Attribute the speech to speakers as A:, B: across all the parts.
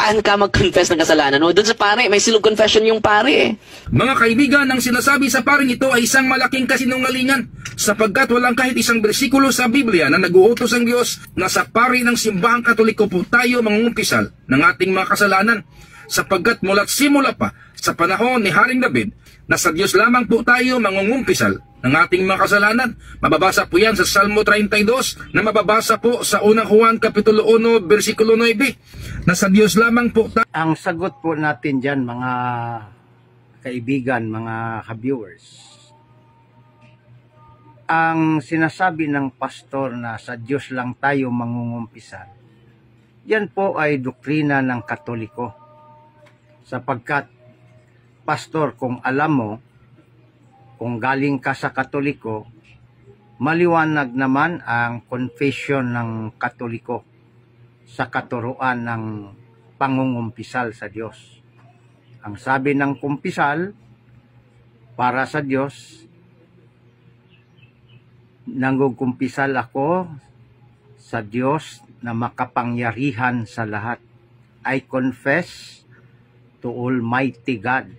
A: saan ka mag-confess ng kasalanan mo? Doon sa pare, may silog confession yung pare eh.
B: Mga kaibigan, ang sinasabi sa paring ito ay isang malaking kasinungalingan sapagkat walang kahit isang bersikulo sa Biblia na nag-uutos ang Diyos na sa pari ng simbahang Katoliko po tayo mangungumpisal ng ating mga kasalanan. Sapagkat mula't simula pa sa panahon ni Haring David na sa Diyos lamang po tayo mangungumpisal ng ating mga kasalanan. Mababasa po yan sa Salmo 32 na mababasa po sa unang Juan Kapitulo 1 versikulo 9 na sa Diyos lamang po tayo.
C: Ang sagot po natin dyan mga kaibigan, mga ka-viewers, ang sinasabi ng pastor na sa Diyos lang tayo mangungumpisal, yan po ay doktrina ng Katoliko. Sapagkat, pastor, kung alam mo, kung galing ka sa Katoliko, maliwanag naman ang confession ng Katoliko sa katuruan ng pangungumpisal sa Diyos. Ang sabi ng kumpisal para sa Diyos, nangungkumpisal ako sa Diyos na makapangyarihan sa lahat. I confess to Almighty God.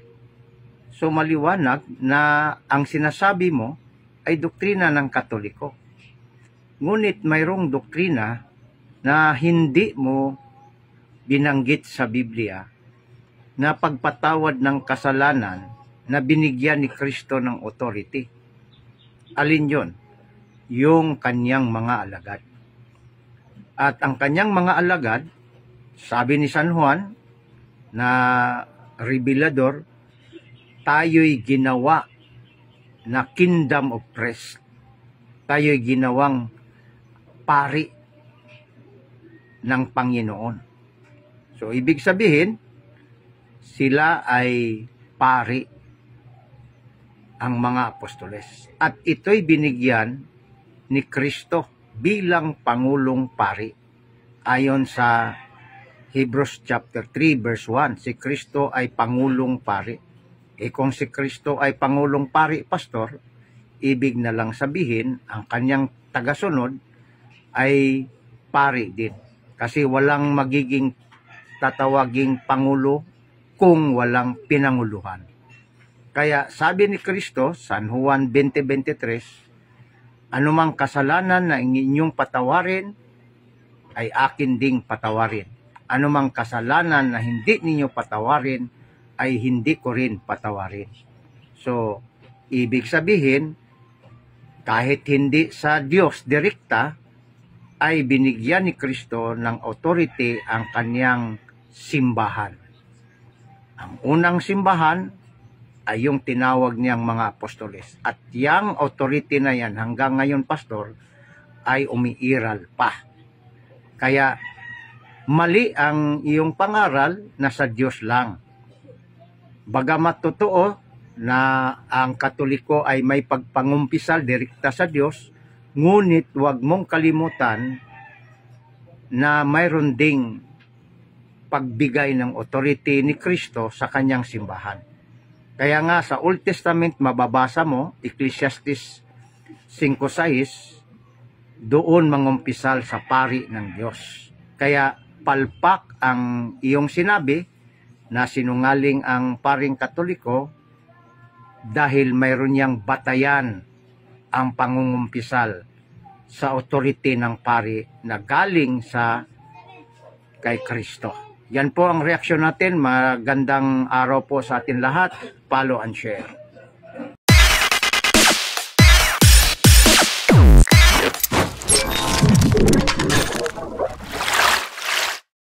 C: So maliwanag na ang sinasabi mo ay doktrina ng Katoliko. Ngunit mayroong doktrina na hindi mo binanggit sa Biblia na pagpatawad ng kasalanan na binigyan ni Kristo ng authority. Alin yon? Yung kanyang mga alagad. At ang kanyang mga alagad, sabi ni San Juan na revelador, tayo'y ginawa na kingdom of priests. Tayo'y ginawang pari ng Panginoon. So, ibig sabihin, sila ay pari ang mga apostoles. At ito'y binigyan ni Kristo bilang Pangulong Pari. Ayon sa Hebrews chapter 3 verse 1, si Kristo ay Pangulong Pari. E kung si Kristo ay Pangulong Pari, pastor, ibig na lang sabihin, ang kanyang tagasunod ay pari din. Kasi walang magiging tatawaging Pangulo kung walang pinanguluhan. Kaya sabi ni Kristo, San Juan 20:23, anumang kasalanan na inyong patawarin, ay akin ding patawarin. Anumang kasalanan na hindi ninyo patawarin, ay hindi ko rin patawarin. So, ibig sabihin, kahit hindi sa Diyos direkta, ay binigyan ni Kristo ng authority ang kanyang simbahan. Ang unang simbahan ay yung tinawag niyang mga apostoles. At yung authority na yan hanggang ngayon, pastor, ay umiiral pa. Kaya mali ang iyong pangaral na sa Diyos lang. Bagamat totoo na ang Katoliko ay may pagpangumpisal direkta sa Diyos, ngunit huwag mong kalimutan na mayroon ding pagbigay ng authority ni Kristo sa kanyang simbahan. Kaya nga sa Old Testament mababasa mo, Ecclesiastes 5:6, doon mangumpisal sa pari ng Diyos. Kaya palpak ang iyong sinabi na sinungaling ang paring Katoliko dahil mayroon niyang batayan ang pangungumpisal sa authority ng pari na galing sa kay Kristo. Yan po ang reaksyon natin. Magandang araw po sa atin lahat. Follow and share.